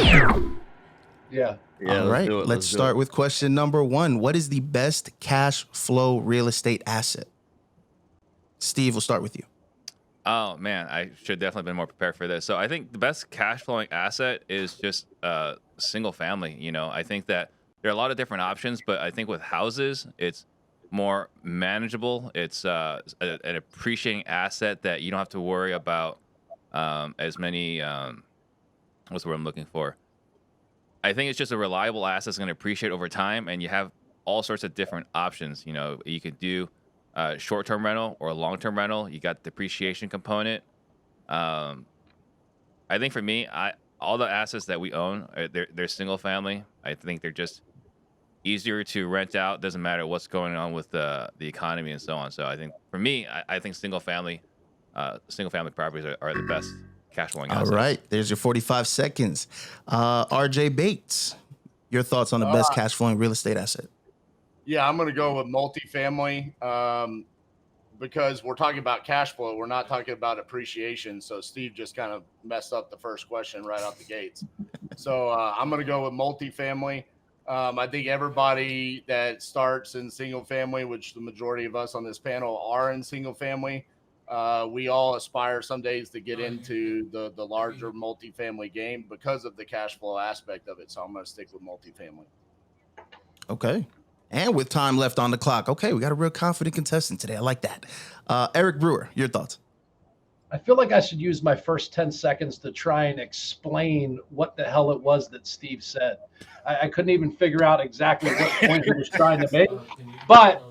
Yeah. Yeah, All let's right, do it. let's start with question number 1. What is the best cash flow real estate asset? Steve, we'll start with you. Oh man, I should definitely been more prepared for this. So I think the best cash flowing asset is just single family. You know, I think that there are a lot of different options, but I think with houses, it's more manageable. It's an appreciating asset that you don't have to worry about as many. What's the word I'm looking for? I think it's just a reliable asset that's going to appreciate over time, and you have all sorts of different options. You know, you could do short-term rental or long-term rental. You got the depreciation component. Um, I think for me, all the assets that we own, they're single family. I think they're just easier to rent out. Doesn't matter what's going on with the economy and so on. So I think for me, I think single family properties are the best cash flowing All assets. right, there's your 45 seconds. RJ Bates, your thoughts on the best cash flowing real estate asset? Yeah, I'm going to go with multifamily because we're talking about cash flow. We're not talking about appreciation. So Steve just kind of messed up the first question right out the gates. So I'm going to go with multifamily. I think everybody that starts in single family, which the majority of us on this panel are in single family, we all aspire some days to get into the larger multifamily game because of the cash flow aspect of it. So I'm going to stick with multifamily. Okay. And with time left on the clock. Okay, we got a real confident contestant today. I like that. Eric Brewer, your thoughts? I feel like I should use my first 10 seconds to try and explain what the hell it was that Steve said. I couldn't even figure out exactly what point he was trying to make. But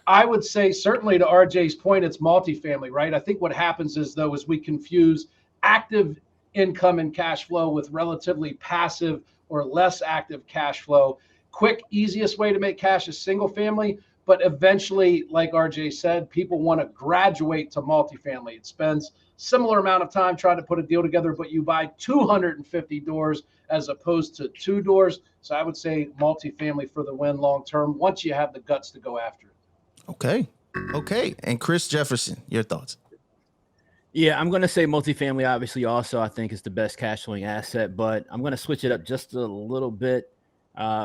I would say certainly to RJ's point, it's multifamily, right? I think what happens is, though, is we confuse active income and cash flow with relatively passive or less active cash flow. Quick, easiest way to make cash is single family, but eventually, like RJ said, people want to graduate to multifamily. It spends similar amount of time trying to put a deal together, but you buy 250 doors as opposed to 2 doors. So I would say multifamily for the win long term once you have the guts to go after it. Okay. And Chris Jefferson, your thoughts? Yeah, I'm going to say multifamily, obviously, also, I think is the best cash flowing asset, but I'm going to switch it up just a little bit.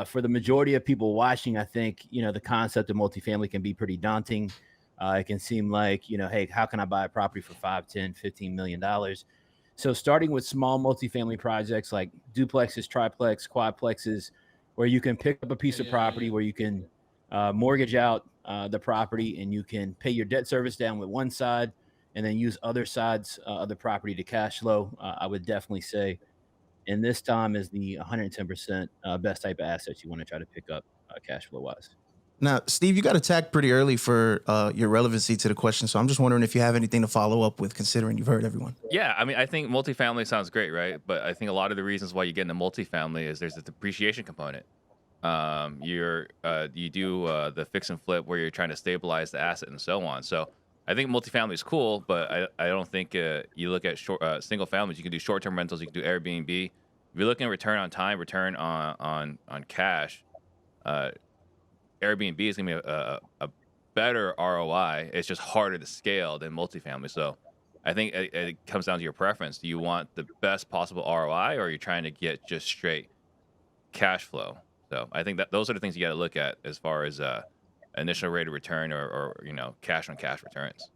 For the majority of people watching, I think, the concept of multifamily can be pretty daunting. It can seem like, hey, how can I buy a property for $5, $10, $15 million? So starting with small multifamily projects like duplexes, triplex, quadplexes, where you can pick up a piece of property where you can mortgage out the property and you can pay your debt service down with one side and then use other sides of the property to cash flow. I would definitely say, and this time is the 110% best type of assets you want to try to pick up cash flow wise. Now, Steve, you got attacked pretty early for your relevancy to the question. So I'm just wondering if you have anything to follow up with, considering you've heard everyone. Yeah, I mean, I think multifamily sounds great, right? But I think a lot of the reasons why you get into multifamily is there's a depreciation component. You do the fix and flip where you're trying to stabilize the asset and so on. So I think multifamily is cool, but I don't think you look at single families. You can do short-term rentals. You can do Airbnb. If you're looking at return on time, return on cash, Airbnb is going to be a better ROI. It's just harder to scale than multifamily. So I think it comes down to your preference. Do you want the best possible ROI, or are you trying to get just straight cash flow? So I think that those are the things you got to look at as far as initial rate of return or cash on cash returns.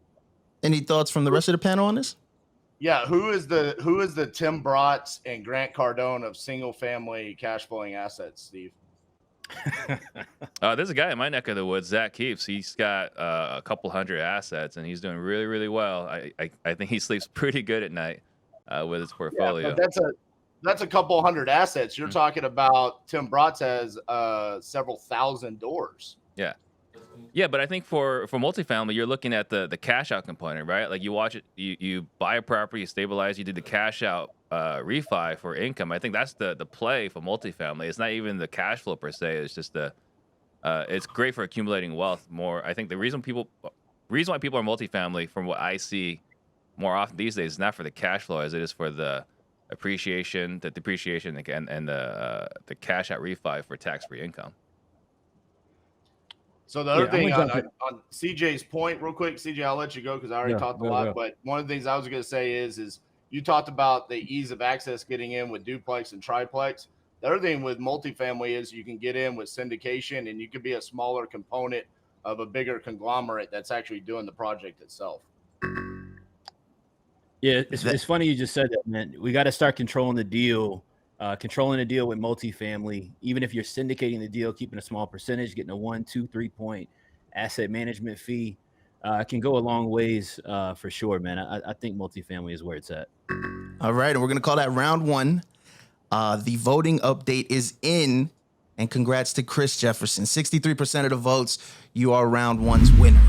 Any thoughts from the rest of the panel on this? Yeah, who is the Tim Brotts and Grant Cardone of single family cash flowing assets, Steve? There's a guy in my neck of the woods, Zach Keeps. He's got a couple hundred assets, and he's doing really, really well. I think he sleeps pretty good at night with his portfolio. Yeah, but that's a couple hundred assets. You're talking about Tim Brotts has several thousand doors. Yeah, but I think for multifamily, you're looking at the cash out component, right? Like you watch it, you buy a property, you stabilize, you do the cash out refi for income. I think that's the play for multifamily. It's not even the cash flow per se. It's just it's great for accumulating wealth more. I think the reason why people are multifamily, from what I see more often these days, is not for the cash flow as it is for the appreciation, the depreciation, and the cash out refi for tax-free income. So the other thing on CJ's point, real quick, CJ, I'll let you go because I already talked a lot. But one of the things I was going to say is You talked about the ease of access getting in with duplex and triplex. The other thing with multifamily is you can get in with syndication, and you could be a smaller component of a bigger conglomerate that's actually doing the project itself. Yeah, it's funny you just said that, man. We got to start controlling the deal with multifamily. Even if you're syndicating the deal, keeping a small percentage, getting a 1, 2, 3 point asset management fee, can go a long ways for sure, man. I think multifamily is where it's at. All right, and we're gonna call that round one. The voting update is in, and congrats to Chris Jefferson. 63% of the votes. You are round one's winner.